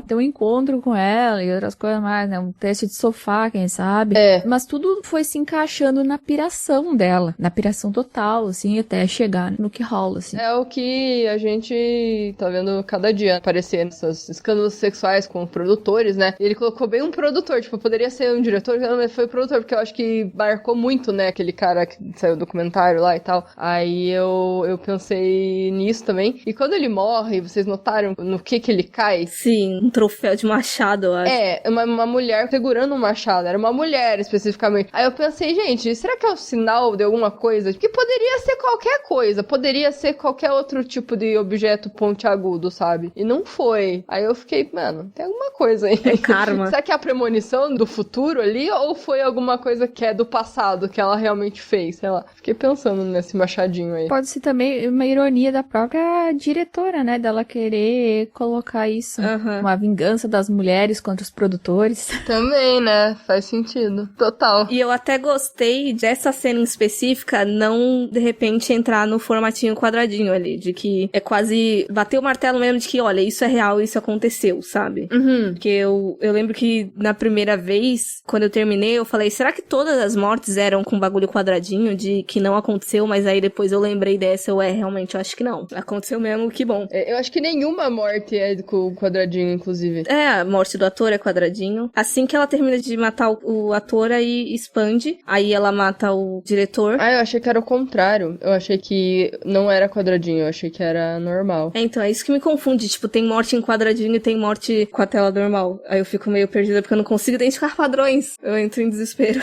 ter um encontro com ela e outras coisas mais, né? Um teste de sofá, quem sabe? Mas tudo foi se encaixando na piração dela. Na piração total, assim, até chegar no que rola, assim. É o que a gente tá vendo cada dia aparecer nesses escândalos sexuais com produtores, né? Ele colocou bem um produtor, tipo, poderia ser um diretor, mas foi produtor, porque eu acho que marcou muito, né? Aquele cara que saiu do documentário lá e tal. Aí eu pensei nisso também. E quando ele morre, vocês notaram no que ele cai? Sim, um troféu de machado, eu acho. Uma mulher segurando um machado. Era uma mulher, especificamente. Aí eu pensei, gente, será que é um sinal de alguma coisa? Que poderia ser qualquer coisa. Poderia ser qualquer outro tipo de objeto pontiagudo, sabe? E não foi. Aí eu fiquei, mano, tem alguma coisa aí. É karma. Será que é a premonição do futuro ali? Ou foi alguma coisa que é do passado, que ela realmente fez? Sei lá. Fiquei pensando nesse machadinho aí. Pode ser também uma ironia da própria diretora, né? Dela querer colocar isso. Uma vingança das mulheres contra os produtores. Também, né? Faz sentido. Total. E eu até gostei dessa cena em específica não, de repente, entrar no formatinho quadradinho ali. De que é quase bater o martelo mesmo de que, olha, isso é real, isso aconteceu, sabe? Porque eu lembro que na primeira vez, quando eu terminei, eu falei, será que todas as mortes eram com bagulho quadradinho? De que não aconteceu, mas aí depois eu lembrei dessa, realmente, eu acho que não. Aconteceu mesmo, que bom. Eu acho que nenhuma morte é com quadradinho, inclusive. A morte do ator é quadradinho. Assim que ela termina de matar o ator, aí expande. Aí ela mata o diretor. Eu achei que era o contrário. Eu achei que não era quadradinho, eu achei que era normal. Então, é isso que me confunde. Tipo, tem morte em quadradinho e tem morte com a tela normal. Aí eu fico meio perdida porque eu não consigo identificar padrões. Eu entro em desespero.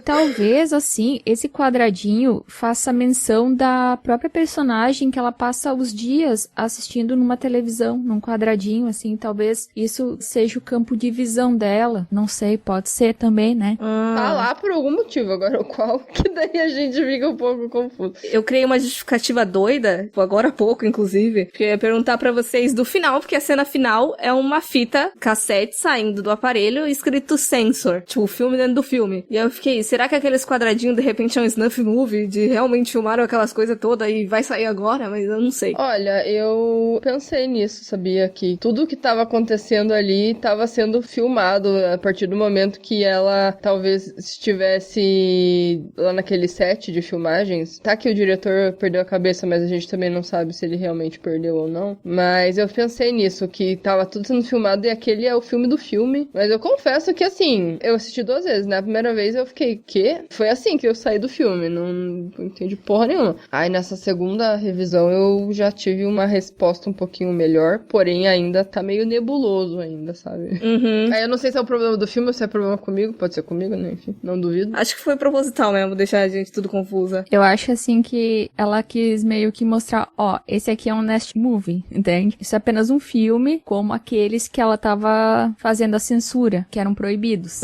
Talvez, assim, esse quadradinho faça menção da própria personagem que ela passa os dias pessoas assistindo numa televisão, num quadradinho, assim, talvez isso seja o campo de visão dela. Não sei, pode ser também, né? Tá lá por algum motivo, agora o qual, que daí a gente fica um pouco confuso. Eu criei uma justificativa doida, agora há pouco, inclusive, que eu ia perguntar pra vocês do final, porque a cena final é uma fita cassete saindo do aparelho escrito Censor, tipo, o filme dentro do filme. E aí eu fiquei, será que aqueles quadradinhos de repente é um snuff movie, de realmente filmaram aquelas coisas todas e vai sair agora? Mas eu não sei. Olha, eu pensei nisso, sabia? Que tudo que tava acontecendo ali tava sendo filmado a partir do momento que ela talvez estivesse lá naquele set de filmagens. Tá que o diretor perdeu a cabeça, mas a gente também não sabe se ele realmente perdeu ou não. Mas eu pensei nisso, que tava tudo sendo filmado e aquele é o filme do filme. Mas eu confesso que, assim, eu assisti 2 vezes. Na primeira vez eu fiquei, quê? Foi assim que eu saí do filme, não entendi porra nenhuma. Aí nessa segunda revisão eu já tive uma resposta um pouquinho melhor, porém ainda tá meio nebuloso ainda, sabe? Uhum. Aí eu não sei se é o problema do filme ou se é problema comigo, pode ser comigo, né? Enfim, não duvido. Acho que foi proposital mesmo, deixar a gente tudo confusa. Eu acho, assim, que ela quis meio que mostrar, ó, esse aqui é um nest movie, entende? Isso é apenas um filme, como aqueles que ela tava fazendo a censura, que eram proibidos.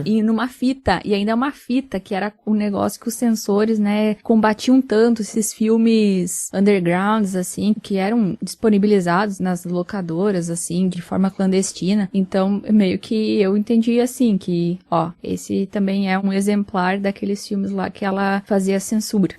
E numa fita, e ainda uma fita, que era o negócio que os censores, né, combatiam tanto esses filmes undergrounds, assim, que eram disponibilizados nas locadoras, assim, de forma clandestina. Então, meio que eu entendi, assim, que, ó, esse também é um exemplar daqueles filmes lá que ela fazia censura.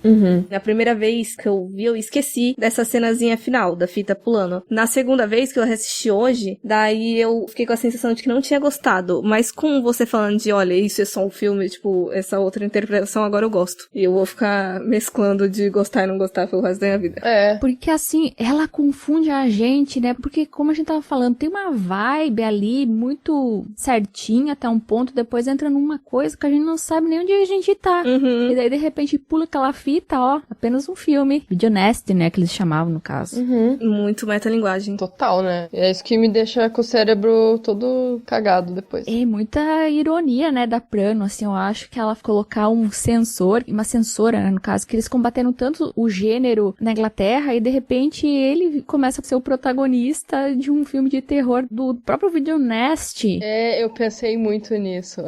Na primeira vez que eu vi, eu esqueci dessa cenazinha final, da fita pulando. Na segunda vez que eu assisti hoje, daí eu fiquei com a sensação de que não tinha gostado. Mas com você falando de, olha, isso é só um filme, tipo, essa outra interpretação, agora eu gosto. E eu vou ficar mesclando de gostar e não gostar pelo resto da minha vida. É. Porque, assim, ela confunde a gente, né? Porque, como a gente tava falando, tem uma vibe ali muito certinha até um ponto, depois entra numa coisa que a gente não sabe nem onde a gente tá. E daí, de repente, pula aquela fita, ó, apenas um filme. Videonest, né? Que eles chamavam, no caso. Muito metalinguagem. Total, né? E é isso que me deixa com o cérebro todo cagado depois. É muita ironia, né, da Prano, assim, eu acho que ela colocar um censor, uma censora, né, no caso, que eles combateram tanto o gênero na Inglaterra e, de repente, ele começa a ser o protagonista de um filme de terror do próprio Videonest. É, eu pensei muito nisso.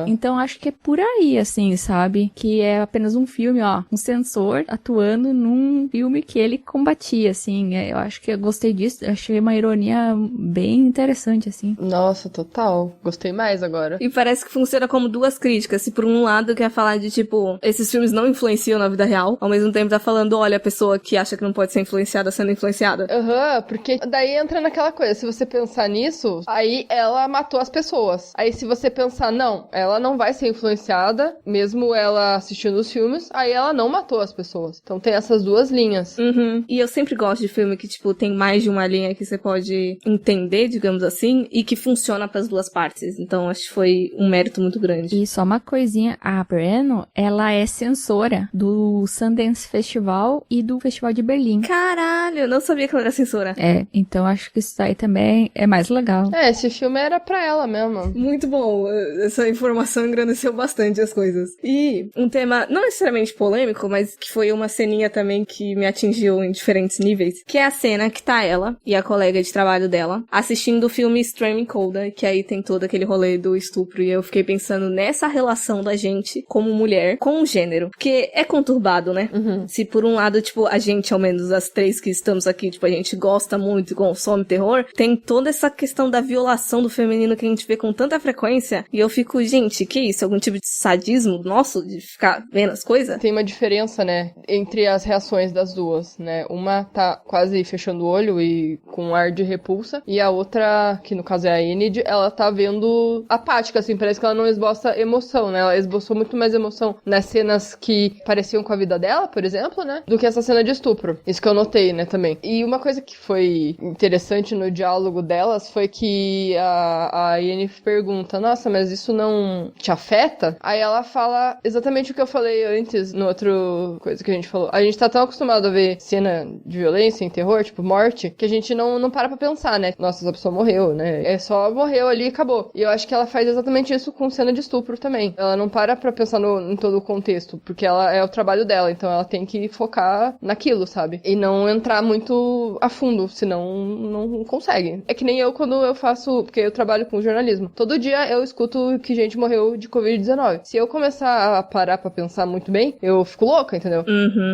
Então, acho que é por aí, assim, sabe? Que é apenas um filme, ó, um censor atuando num filme que ele combatia, assim. Eu acho que eu gostei disso, achei uma ironia bem interessante, assim. Nossa, total. Gostei mais agora. E parece que funciona como duas críticas. Se por um lado quer falar de, tipo, esses filmes não influenciam na vida real, ao mesmo tempo tá falando, olha, a pessoa que acha que não pode ser influenciada sendo influenciada. Porque daí entra naquela coisa, se você pensar nisso, aí ela matou as pessoas. Aí se você pensar, não, ela não vai ser influenciada, mesmo ela assistindo os filmes, aí ela não matou as pessoas. Então tem essas duas linhas. E eu sempre gosto de filme que, tipo, tem mais de uma linha que você pode entender, digamos assim, e que funciona pras duas partes. Então acho que foi um mérito muito grande. E só uma coisinha, a Breno, ela é censora do Sundance Festival e do Festival de Berlim. Caralho, eu não sabia que ela era censora. É, então acho que isso aí também é mais legal. É, esse filme era pra ela mesmo. Muito bom, essa informação engrandeceu bastante as coisas. E um tema não necessariamente polêmico, mas que foi uma ceninha também que me atingiu em diferentes níveis, que é a cena que tá ela e a colega de trabalho dela assistindo o filme Streaming Coda, que aí tem todo aquele rolê do estupro, e eu fiquei pensando nessa relação da gente como mulher com o gênero, porque é conturbado, né? Se por um lado, tipo, a gente, ao menos as três que estamos aqui, tipo, a gente gosta muito e consome terror, tem toda essa questão da violação do feminino que a gente vê com tanta frequência, e eu fico, gente, que isso? Algum tipo de sadismo nosso, de ficar vendo as coisas? Tem uma diferença, né, entre as reações das duas, né? Uma tá quase fechando o olho e com um ar de repulsa, e a outra, que no caso é a Enid, ela tá vendo apática, assim, parece que ela não esboça emoção, né? Ela esboçou muito mais emoção nas cenas que pareciam com a vida dela, por exemplo, né? Do que essa cena de estupro. Isso que eu notei, né, também. E uma coisa que foi interessante no diálogo delas foi que a Yennefer pergunta, nossa, mas isso não te afeta? Aí ela fala exatamente o que eu falei antes, no outro coisa que a gente falou. A gente tá tão acostumado a ver cena de violência em terror, tipo morte, que a gente não para pra pensar, né? Nossa, essa pessoa morreu, né? É só morreu ali e acabou. E eu acho que ela faz exatamente isso com cena de estupro também. Ela não para pra pensar em todo o contexto, porque ela é o trabalho dela, então ela tem que focar naquilo, sabe? E não entrar muito a fundo, senão não consegue. É que nem eu quando eu faço, porque eu trabalho com jornalismo. Todo dia eu escuto que gente morreu de Covid-19. Se eu começar a parar pra pensar muito bem, eu fico louca, entendeu?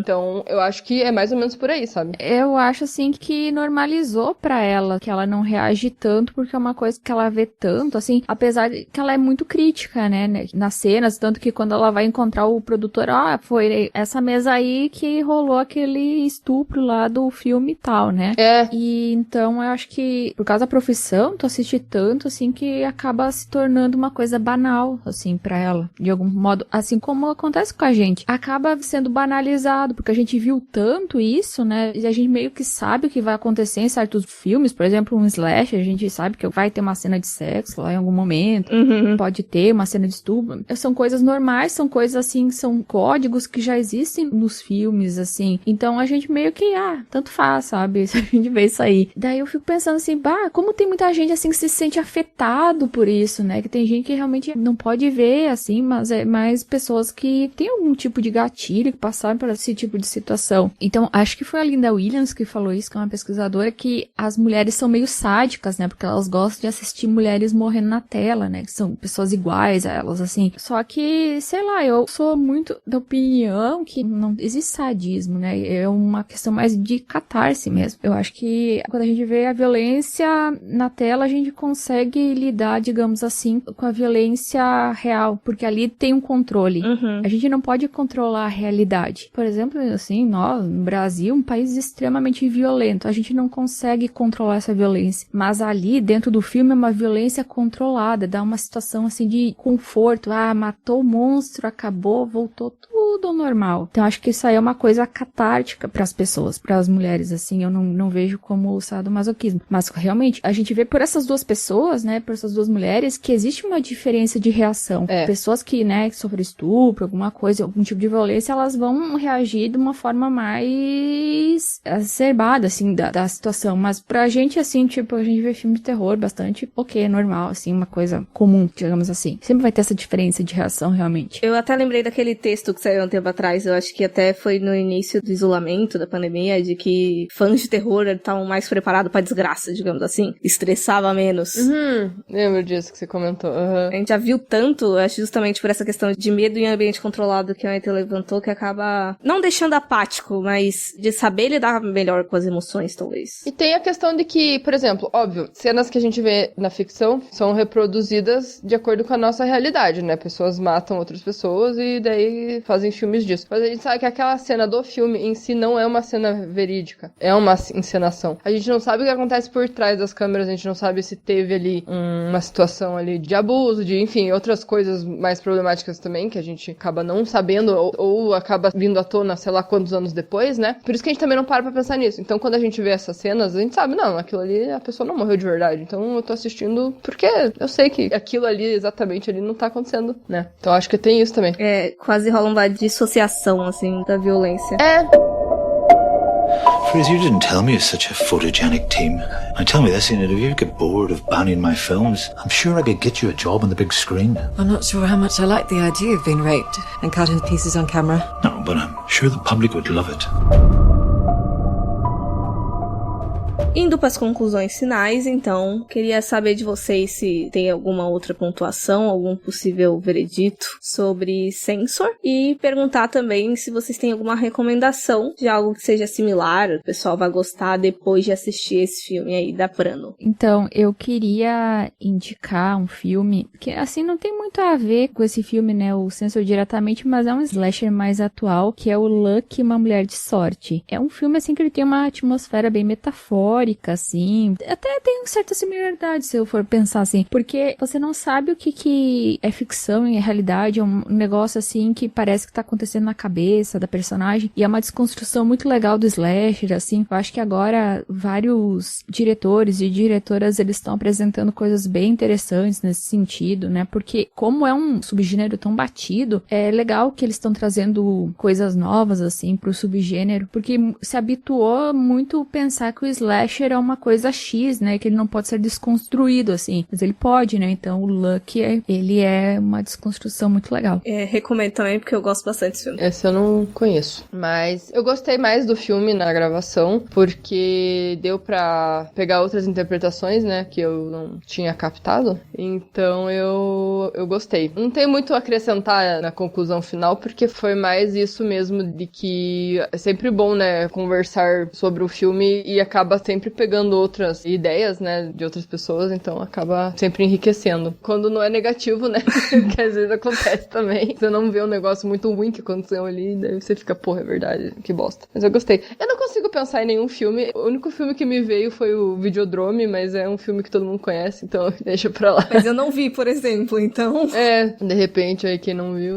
Então, eu acho que é mais ou menos por aí, sabe? Eu acho, assim, que normalizou pra ela, que ela não reage tanto, porque é uma coisa que ela vê tanto, assim, apesar de que ela é muito crítica, né, nas cenas, tanto que quando ela vai encontrar o produtor, foi essa mesa aí que rolou aquele estupro lá do filme e tal, né? E então eu acho que, por causa da profissão, tu assiste tanto, assim, que acaba se tornando uma coisa banal, assim, pra ela, de algum modo, assim como acontece com a gente. Acaba sendo banalizado, porque a gente viu tanto isso, né, e a gente meio que sabe o que vai acontecer em certos filmes, por exemplo, um slash, a gente sabe que vai ter uma cena de sexo lá em algum momento, pode ter uma cena de estupro, são coisas normais, são coisas assim, são códigos que já existem nos filmes, assim, então a gente meio que, tanto faz, sabe, se a gente vê isso aí. Daí eu fico pensando assim, como tem muita gente assim que se sente afetado por isso, né, que tem gente que realmente não pode ver, assim, mas é mais pessoas que têm algum tipo de gatilho, que passaram por esse tipo de situação. Então, acho que foi a Linda Williams que falou isso, que é uma pesquisadora, que as mulheres são meio sádicas, né, porque elas gostam de assistir mulheres morrendo na tela, né, que são pessoas iguais a elas, assim. Só que, sei lá, eu sou muito da opinião que não existe sadismo, né, é uma questão mais de catarse mesmo. Eu acho que quando a gente vê a violência na tela, a gente consegue lidar, digamos assim, com a violência real, porque ali tem um controle. A gente não pode controlar a realidade. Por exemplo, assim, nós, no Brasil, um país extremamente violento, a gente não consegue controlar essa violência, mas ali, dentro do filme, é uma violência controlada, dá uma situação, assim, de conforto, matou o monstro, acabou, voltou tudo ao normal. Então, acho que isso aí é uma coisa catártica para as pessoas, para as mulheres, assim, eu não vejo como sadomasoquismo, mas realmente, a gente vê por essas duas pessoas, né, por essas duas mulheres, que existe uma diferença de reação. Pessoas que, né, que sofrem estupro, alguma coisa, algum tipo de violência, elas vão reagir de uma forma mais acerbada, assim, da situação, mas pra gente, assim, tipo, a gente vê filme de terror bastante, normal, assim, uma coisa comum, digamos assim. Sempre vai ter essa diferença de reação, realmente. Eu até lembrei daquele texto que saiu um tempo atrás, eu acho que até foi no início do isolamento, da pandemia, de que fãs de terror estavam mais preparados pra desgraça, digamos assim. Estressava menos. Lembro disso que você comentou. A gente já viu tanto, acho justamente por essa questão de medo em ambiente controlado que a Maite levantou, que acaba não deixando apático, mas de saber lidar melhor com as emoções, talvez. E tem a questão de que, por exemplo, óbvio, cenas que a gente vê na ficção são reproduzidas de acordo com a nossa realidade, né? Pessoas matam outras pessoas e daí fazem filmes disso. Mas a gente sabe que aquela cena do filme em si não é uma cena verídica, é uma encenação. A gente não sabe o que acontece por trás das câmeras, a gente não sabe se teve ali uma situação ali de abuso, de, enfim, outras coisas mais problemáticas também, que a gente acaba não sabendo ou acaba vindo à tona, sei lá quantos anos depois, né? Por isso que a gente também não para pra pensar nisso. Então, quando a gente vê essas cenas, a gente sabe, não, aquilo ali, a pessoa não morreu de verdade. Então, eu tô assistindo porque eu sei que aquilo ali, exatamente ali, não tá acontecendo, né? Então, acho que tem isso também. Quase rola uma dissociação, assim, da violência. Fraser, you didn't tell me you're such a photogenic team. Now tell me this, if you get bored of banning my films, I'm sure I could get you a job on the big screen. I'm not sure how much I like the idea of being raped and cut into pieces on camera. No, but I'm sure the public would love it. Indo para as conclusões finais, então, queria saber de vocês se tem alguma outra pontuação, algum possível veredito sobre Censor, e perguntar também se vocês têm alguma recomendação de algo que seja similar, o pessoal vai gostar depois de assistir esse filme aí da Prano. Então, eu queria indicar um filme que, assim, não tem muito a ver com esse filme, né, o Censor diretamente, mas é um slasher mais atual, que é o Lucky, Uma Mulher de Sorte. É um filme, assim, que ele tem uma atmosfera bem metafórica, assim, até tem certa similaridade, se eu for pensar assim, porque você não sabe o que é ficção e é realidade, é um negócio assim que parece que tá acontecendo na cabeça da personagem, e é uma desconstrução muito legal do slasher, assim. Eu acho que agora vários diretores e diretoras, eles estão apresentando coisas bem interessantes nesse sentido, né, porque como é um subgênero tão batido, é legal que eles estão trazendo coisas novas, assim, pro subgênero, porque se habituou muito pensar que o slasher slasher é uma coisa X, né? Que ele não pode ser desconstruído, assim. Mas ele pode, né? Então o Lucky, ele é uma desconstrução muito legal. Recomendo também, porque eu gosto bastante desse filme. Esse eu não conheço. Mas eu gostei mais do filme na gravação, porque deu pra pegar outras interpretações, né? Que eu não tinha captado. Então eu gostei. Não tem muito a acrescentar na conclusão final, porque foi mais isso mesmo, de que é sempre bom, né? Conversar sobre o filme e acaba sempre pegando outras ideias, né? De outras pessoas, então acaba sempre enriquecendo. Quando não é negativo, né? Que às vezes acontece também. Você não vê um negócio muito ruim que aconteceu ali, daí você fica, porra, é verdade, que bosta. Mas eu gostei. Eu não consigo pensar em nenhum filme. O único filme que me veio foi o Videodrome, mas é um filme que todo mundo conhece, então deixa pra lá. Mas eu não vi, por exemplo, então... De repente, aí quem não viu...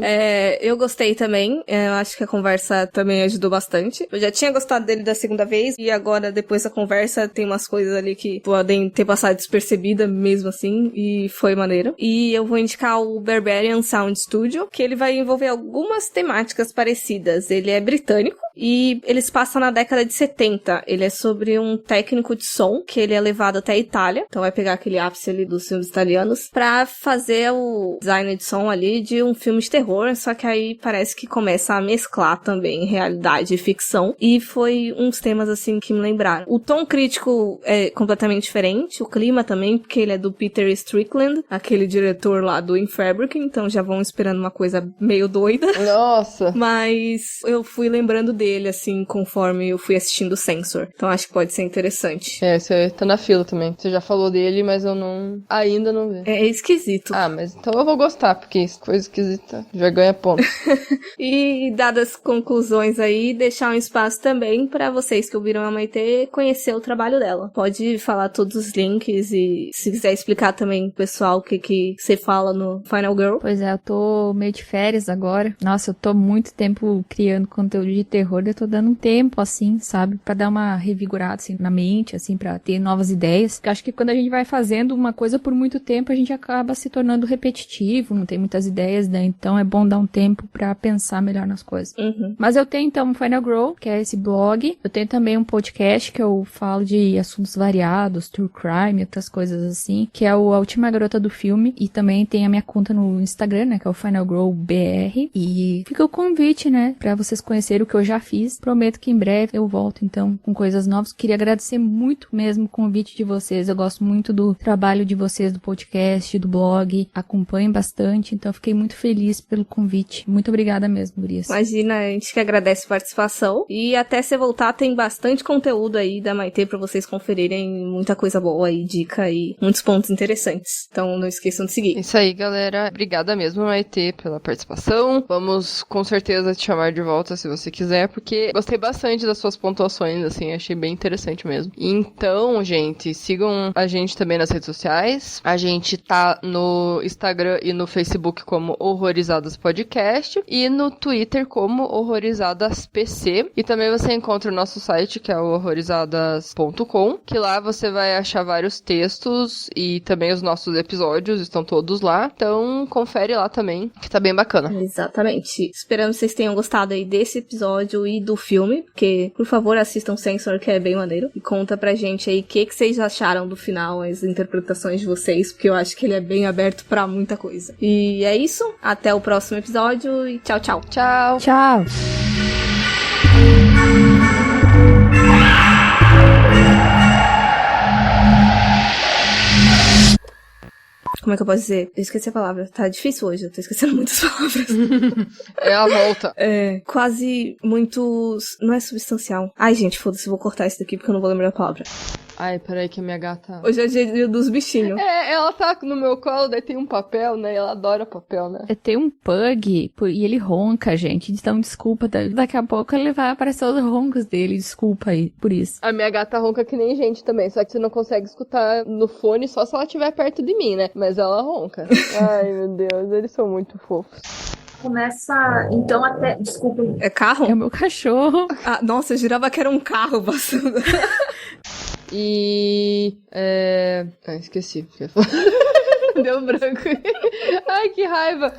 Eu gostei também. Eu acho que a conversa também ajudou bastante. Eu já tinha gostado dele da segunda vez, e agora, depois da conversa, tem umas coisas ali que podem ter passado despercebida mesmo assim, e foi maneiro. E eu vou indicar o Berberian Sound Studio, que ele vai envolver algumas temáticas parecidas. Ele é britânico, e eles passam na década de 70. Ele é sobre um técnico de som, que ele é levado até a Itália, então vai pegar aquele ápice ali dos filmes italianos, pra fazer o design de som ali de um filme de terror, só que aí parece que começa a mesclar também realidade e ficção, e foi uns temas assim que me lembraram. O tom crítico é completamente diferente, o clima também, porque ele é do Peter Strickland, aquele diretor lá do In Fabric, então já vão esperando uma coisa meio doida. Nossa! Mas eu fui lembrando dele, assim, conforme eu fui assistindo o Censor, então acho que pode ser interessante. Você tá na fila também. Você já falou dele, mas eu ainda não vi. É esquisito. Mas então eu vou gostar, porque coisa esquisita já ganha ponto. E dadas as conclusões aí, deixar um espaço também pra vocês que ouviram a Maitê conhecer o trabalho dela. Pode falar todos os links e se quiser explicar também pro pessoal o que você fala no Final Girl. Pois é, eu tô meio de férias agora. Nossa, eu tô muito tempo criando conteúdo de terror, eu tô dando um tempo, assim, sabe? Pra dar uma revigorada, assim, na mente, assim, pra ter novas ideias. Porque acho que quando a gente vai fazendo uma coisa por muito tempo, a gente acaba se tornando repetitivo, não tem muitas ideias, né? Então é bom dar um tempo pra pensar melhor nas coisas. Uhum. Mas eu tenho, então, o Final Grow, que é esse blog. Eu tenho também um podcast que eu falo de assuntos variados, true crime, outras coisas assim, que é A Última Garota do Filme. E também tem a minha conta no Instagram, né? Que é o Final Grow BR. E fica o convite, né? Pra vocês conhecerem o que eu já fiz. Prometo que em breve eu volto, então, com coisas novas. Queria agradecer muito mesmo o convite de vocês. Eu gosto muito do trabalho de vocês, do podcast, do blog. Acompanho bastante, então fiquei muito feliz pelo convite. Muito obrigada mesmo, Gurias. Imagina, a gente que agradece a participação. E até você voltar, tem bastante conteúdo aí da Maitê pra vocês conferirem. Muita coisa boa aí, dica e muitos pontos interessantes. Então não esqueçam de seguir. Isso aí, galera. Obrigada mesmo, Maitê, pela participação. Vamos com certeza te chamar de volta se você quiser, porque gostei bastante das suas pontuações, assim, achei bem interessante mesmo. Então, gente, sigam a gente também nas redes sociais. A gente tá no Instagram e no Facebook como Horrorizadas Podcast e no Twitter como Horrorizadas PC. E também você encontra o nosso site, que é o horrorizadas.com, que lá você vai achar vários textos e também os nossos episódios estão todos lá. Então, confere lá também, que tá bem bacana. Exatamente. Esperamos que vocês tenham gostado aí desse episódio e do filme, porque, por favor, assistam Censor, que é bem maneiro. E conta pra gente aí o que vocês acharam do final, as interpretações de vocês, porque eu acho que ele é bem aberto pra muita coisa. E é isso. Até o próximo episódio e tchau, tchau. Tchau! Tchau! Como é que eu posso dizer? Eu esqueci a palavra. Tá difícil hoje, eu tô esquecendo muitas palavras. É a volta. É, quase muitos... Não é substancial. Ai, gente, foda-se, eu vou cortar isso daqui porque eu não vou lembrar a palavra. Ai, peraí que a minha gata... Hoje é dia dos bichinhos. Ela tá no meu colo, daí tem um papel, né? Ela adora papel, né? Eu tenho um pug e ele ronca, gente. Então, desculpa. Daqui a pouco ele vai aparecer os roncos dele. Desculpa aí por isso. A minha gata ronca que nem gente também. Só que você não consegue escutar no fone só se ela estiver perto de mim, né? Mas ela ronca. Ai, meu Deus. Eles são muito fofos. Começa, então, até... Desculpa. É carro? É o meu cachorro. Ah, nossa, eu jurava que era um carro passando. E... esqueci. Deu branco. Ai, que raiva.